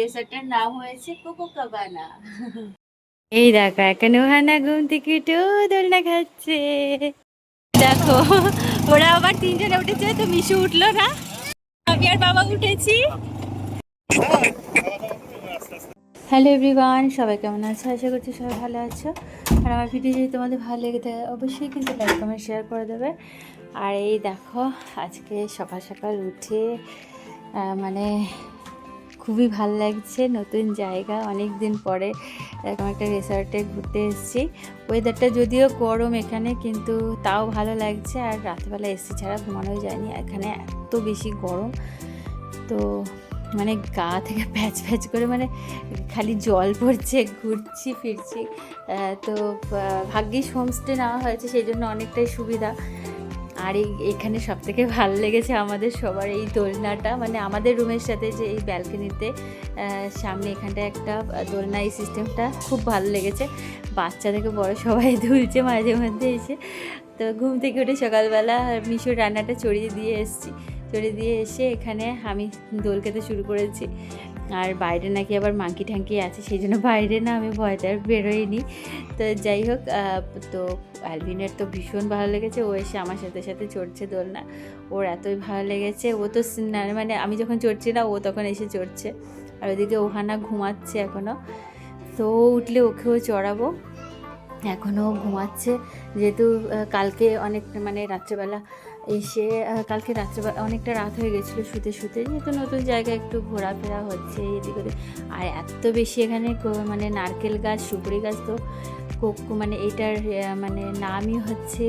রিসর্টের নাম হয়েছে কোকো কাবানা। এই দেখো এখন ওহানা ঘুম থেকে একটু দোলনা খাচ্ছে। দেখো ওরা আবার তিনজনে উঠেছে, তো মিশু উঠলো না, আমি আর বাবা উঠেছি। হ্যালো এভরিওয়ান, সবাই কেমন আছো? আশা করছি সবাই ভালো আছো। আর আমার ভিডিও যদি তোমাদের ভালো লেগে থাকে অবশ্যই কিন্তু লাইক কমেন্ট শেয়ার করে দেবে। আর এই দেখো আজকে সকাল সকাল উঠে মানে খুবই ভালো লাগছে, নতুন জায়গা, অনেক দিন পরে এরকম একটা রিসর্টে ঘুরতে এসেছি। ওয়েদারটা যদিও গরম এখানে, কিন্তু তাও ভালো লাগছে। আর রাত্রেবেলা এসি ছাড়া ঘুমানোই যায়নি, এখানে এত বেশি গরম, তো মানে গা থেকে প্যাচ প্যাচ করে মানে খালি জল পড়ছে, ঘুরছি ফিরছি। তো ভাগ্যিস হোমস্টে নেওয়া হয়েছে, সেই জন্য অনেকটাই সুবিধা। আর এখানে সবথেকে ভালো লেগেছে আমাদের সবার এই দোলনাটা, মানে আমাদের রুমের সাথে যে এই ব্যালকনিতে সামনে এখানটায় একটা দোলনা, এই সিস্টেমটা খুব ভালো লেগেছে। বাচ্চা থেকে বড় সবাই দুলছে মাঝে মধ্যে এসে। তো ঘুম থেকে উঠে সকালবেলা মিশুর রান্নাটা চড়িয়ে দিয়ে এসে এখানে আমি দোল খেতে শুরু করেছি। আর বাইরে নাকি আবার মাংকি ঠাঙ্কি আছে, সেই জন্য বাইরে না, আমি ভয়তে আর বেরোইনি। তো যাই হোক, তো অ্যালভিনের তো ভীষণ ভালো লেগেছে, ও এসে আমার সাথে সাথে চড়ছে দোলনা। ওর এতই ভালো লেগেছে, ও তো মানে আমি যখন চড়ছি না ও তখন এসে চড়ছে। আর ওদিকে ওহানা ঘুমাচ্ছে এখনও, তো ও উঠলে ওকেও চড়াবো। এখনও ঘুমাচ্ছে, যেহেতু কালকে অনেক মানে রাত্রেবেলা এসে কালকে রাত্রেবেলা অনেকটা রাত হয়ে গেছিলো শুতে শুতে, যেহেতু নতুন জায়গায় একটু ঘোরাফেরা হচ্ছে এদিক ওদিক। আর এত বেশি এখানে মানে নারকেল গাছ, সুপুরি গাছ, তো মানে এটার মানে নামই হচ্ছে,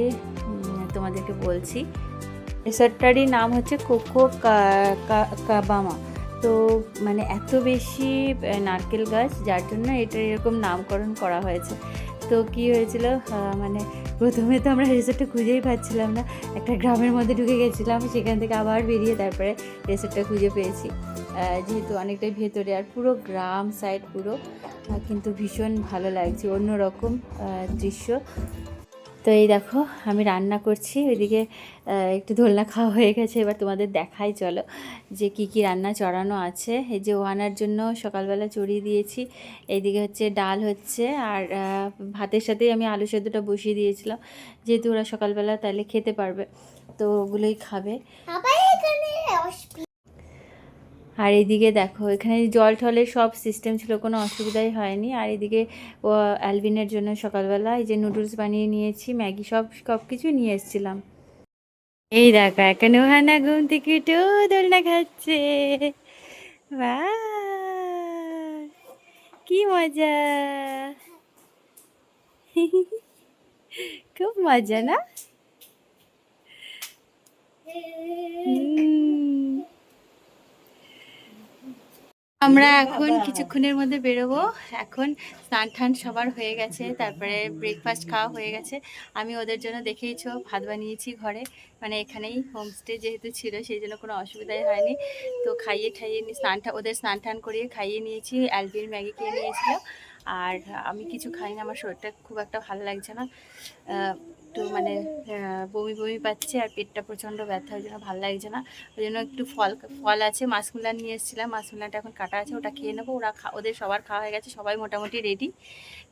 তোমাদেরকে বলছি, রিসর্টটারই নাম হচ্ছে কোকো কাবামা। তো মানে এত বেশি নারকেল গাছ, যার জন্য এটার এরকম নামকরণ করা হয়েছে। তো কি হয়েছিল, মানে প্রথমে তো আমরা রিসোর্টটা খুঁজেই পাচ্ছিলাম না, একটা গ্রামের মধ্যে ঢুকে গেছিলাম, সেখান থেকে আবার বেরিয়ে তারপরে রিসোর্টটা খুঁজে পেয়েছি। যেহেতু অনেকটাই ভেতরে আর পুরো গ্রাম সাইড পুরো, কিন্তু ভীষণ ভালো লাগছে, অন্যরকম দৃশ্য। তো এই দেখো আমি রান্না করছি, ওইদিকে একটু দোলনা খাওয়া হয়ে গেছে, এবার তোমাদের দেখাই চলো যে কি কি রান্না চড়ানো আছে। এই যে ওহানার জন্য সকালবেলা চড়িয়ে দিয়েছি, এইদিকে হচ্ছে ডাল হচ্ছে, আর ভাতের সাথেই আমি আলু সেদ্ধটা বসিয়ে দিয়েছিলাম, যেহেতু ওরা সকালবেলা তাহলে খেতে পারবে, তো ওগুলোই খাবে। আর এইদিকে দেখো এখানে জল টলের সব সিস্টেম ছিল, কোনো অসুবিধাই হয়নি। আর এদিকে ও অ্যালভিনের জন্য সকালবেলা এই যে নুডলস বানিয়ে নিয়েছি, ম্যাগি, সব কিছু নিয়ে এসেছিলাম। এই দেখো এখানে ওহানা ঘুম থেকে একটু দোলনা খাচ্ছে, বাহ কি মজা, খুব মজা না? আমরা এখন কিছুক্ষণের মধ্যে বেরোবো। এখন স্নান টান সবার হয়ে গেছে, তারপরে ব্রেকফাস্ট খাওয়া হয়ে গেছে। আমি ওদের জন্য দেখেইছো ভাত বানিয়েছি ঘরে, মানে এখানেই হোমস্টে যেহেতু ছিল সেই জন্য কোনো অসুবিধাই হয়নি। তো খাইয়ে ওদের স্নান টান করিয়ে খাইয়ে নিয়েছি, অ্যালবির ম্যাগি খেয়ে নিয়েছিল। আর আমি কিছু খাই না, আমার শরীরটা খুব একটা ভালো লাগছে না, একটু মানে বমি বমি পাচ্ছে, আর পেটটা প্রচণ্ড ব্যথা, ওই জন্য ভালো লাগছে না। ওই জন্য একটু ফল আছে, মাছমুলা নিয়ে এসেছিলাম, মাছমুলাটা এখন কাটা আছে, ওটা খেয়ে নেবো। ওদের সবার খাওয়া হয়ে গেছে, সবাই মোটামুটি রেডি।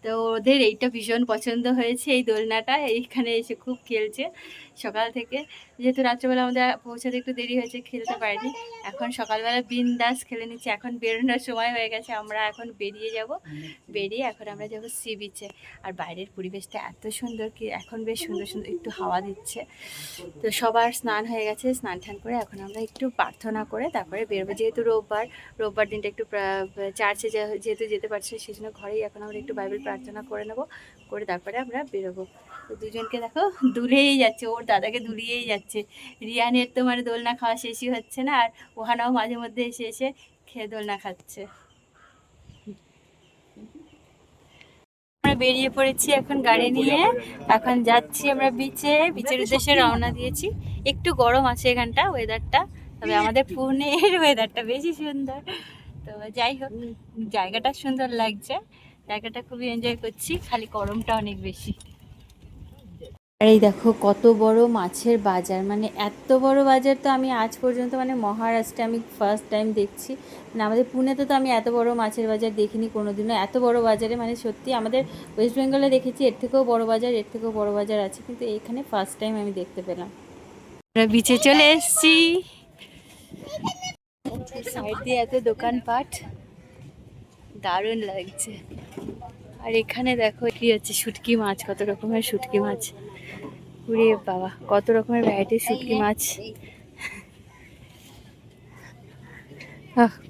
তো ওদের এইটা ভীষণ পছন্দ হয়েছে, এই দোলনাটা, এইখানে এসে খুব খেলছে সকাল থেকে। যেহেতু রাত্রেবেলা আমাদের পৌঁছাতে একটু দেরি হয়েছে, খেলতে পারিনি। এখন সকালবেলা বিন্দাস খেলে নিচ্ছে, এখন বেরোনোর সময় হয়ে গেছে, আমরা এখন বেরিয়ে এখন আমরা যাবো সি বিচে। আর বাইরের পরিবেশটা এত সুন্দর, কি এখন বেশ সুন্দর সুন্দর একটু হাওয়া দিচ্ছে। তো সবার স্নান হয়ে গেছে, স্নান টান করে এখন আমরা একটু প্রার্থনা করে তারপরে বেরোবো, যেহেতু রোববার দিনটা একটু চার্চে যেহেতু যেতে পারছি, সেই জন্য ঘরেই এখন আমরা একটু বাইবেল প্রার্থনা করে নেবো, করে তারপরে আমরা বেরোবো। তো দুজনকে দেখো দুলেই যাচ্ছে, ওর দাদাকে দুলিয়েই যাচ্ছে। রিয়ানের তো মানে দোলনা খাওয়া শেষই হচ্ছে না, আর ওহানাও মাঝে মধ্যে এসে এসে খেয়ে দোলনা খাচ্ছে। আমরা বেরিয়ে পড়েছি এখন গাড়ি নিয়ে, এখন যাচ্ছি আমরা বিচের উদ্দেশ্যে রওনা দিয়েছি। একটু গরম আছে এখানটা ওয়েদারটা, তবে আমাদের পুনের ওয়েদারটা বেশি সুন্দর। তো যাই হোক, জায়গাটা সুন্দর লাগছে, জায়গাটা খুবই এনজয় করছি, খালি গরমটা অনেক বেশি। আর এই দেখো কত বড় মাছের বাজার, মানে এত বড় বাজার তো আমি আজ পর্যন্ত, মানে মহারাষ্ট্রে আমি ফার্স্ট টাইম দেখছি। মানে আমাদের পুনেতে তো আমি এত বড় মাছের বাজার দেখিনি কোনোদিনও, এত বড় বাজারে, মানে সত্যি আমাদের ওয়েস্ট বেঙ্গলে দেখেছি এর থেকেও বড় বাজার, এর থেকেও বড় বাজার আছে, কিন্তু এখানে ফার্স্ট টাইম আমি দেখতে পেলাম। আমরা বিচে চলে এসেছি, সাইড দিয়ে এত দোকানপাট, দারুণ লাগছে। আর এখানে দেখো কি হচ্ছে, শুটকি মাছ, কত রকমের শুটকি মাছ, ওরে বাবা কত রকমের ভ্যারাইটির শুটকি মাছ।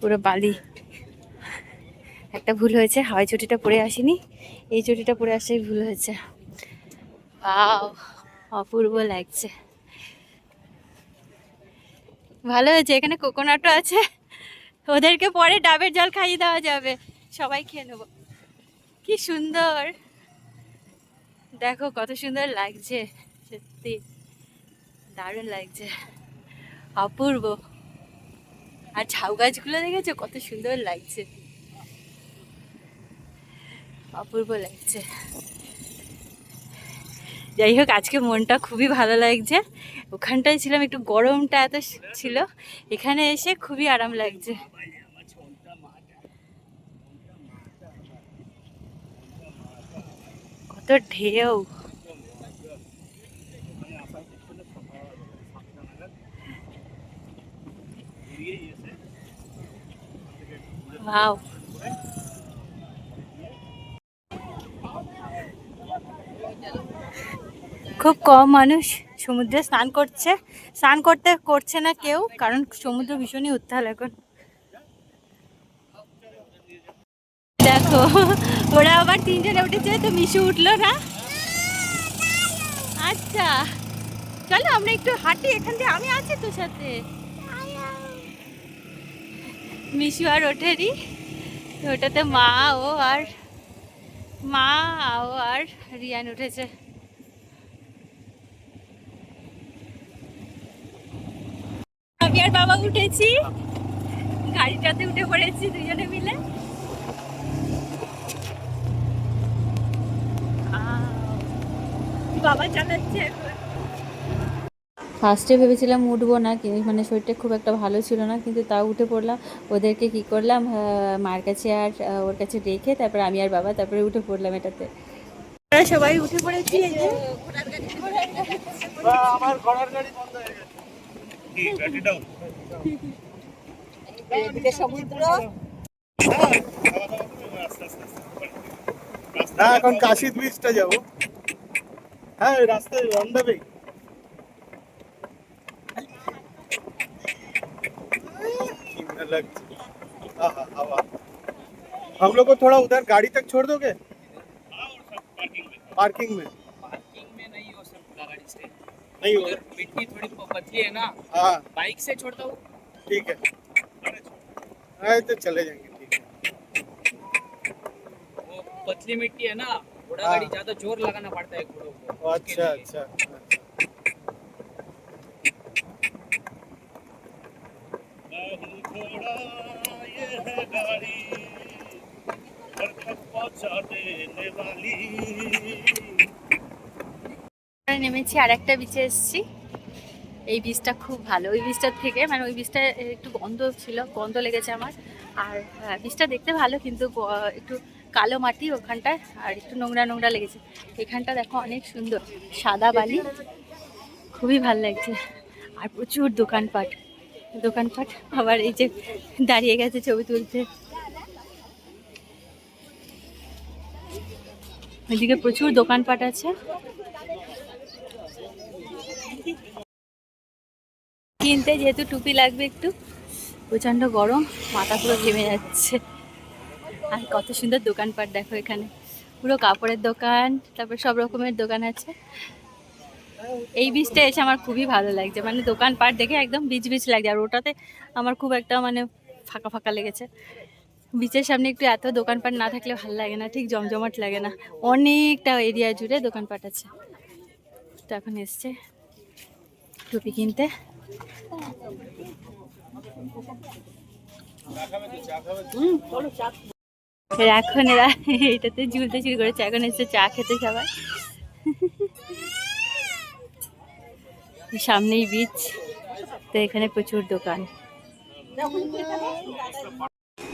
পুরো বালি। একটা ভুল হয়েছে, হাওয়াই চটিটা পরে আসিনি, এই চটিটা পরে আসাই ভুল হয়েছে। বাও, অপূর্ব লাগছে, ভালো হয়েছে। এখানে কোকোনাটও আছে, ওদেরকে পরে ডাবের জল খাইয়ে দেওয়া যাবে, সবাই খেয়ে নেবো। কি সুন্দর, দেখো কত সুন্দর লাগছে, সত্যি দারুণ লাগছে, অপূর্ব। আর ঝাউ গাছগুলো দেখেছো কত সুন্দর লাগছে, অপূর্ব লাগছে। যাই হোক, আজকে মনটা খুবই ভালো লাগছে। ওখানটায় ছিলাম, একটু গরমটা এত ছিল, এখানে এসে খুবই আরাম লাগছে। কত ঢেউ, ওয়াও। খুব কম মানুষ সমুদ্রে স্নান করছে, স্নান করছে না কেউ, কারণ সমুদ্র ভীষণই উত্তাল এখন। দেখো ওরা আবার তিনজনে উঠেছে, তো মিশু উঠলো না। আচ্ছা চলো আমরা একটু হাঁটি এখান থেকে, আমি আছি তোর সাথে। মিশু আর ওঠেনি, তো ওটাতে মা ও আর রিয়ান উঠেছে। আমি আর বাবা উঠেছি, গাড়িটাতে উঠে পড়েছি দুজনে মিলে। বাবা চালাচ্ছে এখন। ফার্স্টে ভেবেছিলাম উঠবো না, কিন্তু মানে শরীরটা খুব একটা ভালো ছিল না, কিন্তু তাও উঠে পড়লাম। ওদেরকে কি করলাম, মার কাছে আর ওর কাছে রেখে তারপর আমি আর বাবা তারপরে উঠে পড়লাম এটাতে। সবাই উঠে পড়েছি। এই যে আমার ঘোড়ার গাড়ি বন্ধ হয়ে গেছে, কি গাড়িটাও এদিকে সমুদ্র না, এখন কাশী ব্রিজটা যাবো। হ্যাঁ রাস্তায় অন দ্য ওয়ে। हम लोग को थोड़ा उधर गाड़ी तक छोड़ दोगे? पार्किंग में नहीं हो सकता, गाड़ी से नहीं हो, मिट्टी थोड़ी पतली है ना। हाँ बाइक से छोड़ता हूँ, ठीक है। अरे तो चले जाएंगे, ठीक है। वो पतली मिट्टी है ना, घोड़ा गाड़ी ज्यादा जोर लगाना पड़ता है घोड़ों को। अच्छा अच्छा, নেমেছি আর একটা বিচে এসেছি। এই বীজটা খুব ভালো, ওই বীজটার থেকে, মানে ওই বীজটা একটু গন্ধ ছিল, গন্ধ লেগেছে আমার। আর বীজটা দেখতে ভালো, কিন্তু একটু কালো মাটি ওখানটায়, আর একটু নোংরা নোংরা লেগেছে। এখানটা দেখো অনেক সুন্দর, সাদা বালি, খুবই ভালো লাগছে। আর প্রচুর দোকানপাট, আবার এই যে দাঁড়িয়ে গেছে ছবি তুলতে, ওইদিকে প্রচুর দোকানপাট আছে। কিনতে যেহেতু টুপি লাগবে একটু, প্রচণ্ড গরম, মাথা পুরো ঘেমে যাচ্ছে। আর কত সুন্দর দোকানপাট দেখো এখানে, পুরো কাপড়ের দোকান, তারপর সব রকমের দোকান আছে। এই বীজটা এসে আমার খুবই ভালো লাগছে, মানে দোকানপাট দেখে একদম বিচ বিচ লাগছে। আর ওটাতে আমার খুব একটা মানে ফাঁকা ফাঁকা লেগেছে। বিচের সামনে একটু এত দোকানপাট না থাকলে ভালো লাগে না, ঠিক জমজমাট লাগে না। অনেকটা এরিয়া জুড়ে দোকানপাট আছে। তো এখন এসছে টুপি কিনতে। এখন এরা এটাতে ঝুলতে শুরু করেছে, এখন এসছে চা খেতে সবাই। সামনেই বিচ, তো এখানে প্রচুর দোকান।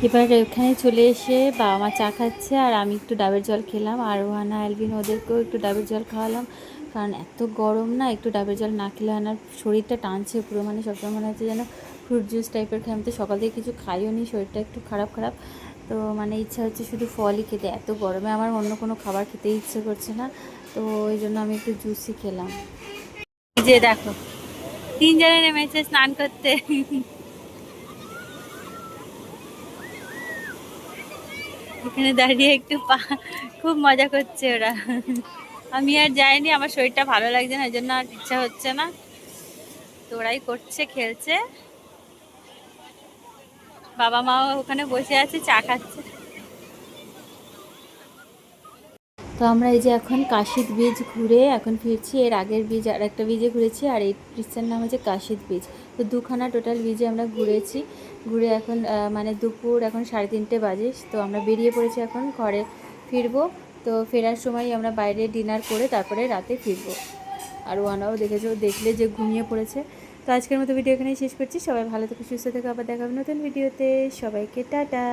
এবার এখানে চলে এসে বাবা মা চা খাচ্ছে আর আমি একটু ডাবের জল খেলাম, আর ওহানা অ্যালভিন ওদেরকেও একটু ডাবের জল খাওয়ালাম, কারণ এত গরম না, একটু ডাবের জল না খেলে আনার শরীরটা টানছে পুরো, মানে সবসময় মনে হচ্ছে যেন ফ্রুট জুস টাইপের খাই। আমি তো সকাল থেকে কিছু খাইও নি, শরীরটা একটু খারাপ খারাপ, তো মানে ইচ্ছা হচ্ছে শুধু ফলই খেতে। এত গরমে আমার অন্য কোনো খাবার খেতে ইচ্ছে করছে না, তো ওই জন্য আমি একটু জুসই খেলাম। এই যে দেখো 3 জনে নেমেছে স্নান করতে। এখানে দাঁড়িয়ে একটু খুব মজা করছে ওরা। আমি আর যাইনি, আমার শরীরটা ভালো লাগছে না, এই জন্য আর ইচ্ছা হচ্ছে না, তো ওরাই করছে, খেলছে। বাবা মাও ওখানে বসে আছে, চা খাচ্ছে। তো আমরা এই যে এখন কাশিদ বীজ ঘুরে এখন ফিরছি। এর আগের বীজ আর একটা বীজে ঘুরেছি, আর এই বীজটার নাম হচ্ছে কাশিদ বীজ। তো দুখানা টোটাল বীজে আমরা ঘুরেছি। ঘুরে এখন মানে দুপুর এখন 3:30 বাজে, তো আমরা বেরিয়ে পড়েছি, এখন ঘরে ফিরবো। তো ফেরার সময় আমরা বাইরে ডিনার করে তারপরে রাতে ফিরবো। আর ওয়ানাও দেখেছো, দেখলে যে ঘুমিয়ে পড়েছে। তো আজকের মতো ভিডিও এখানেই শেষ করছি। সবাই ভালো থেকো, সুস্থ থেকো, আবার দেখা হবে নতুন ভিডিওতে। সবাইকে টাটা।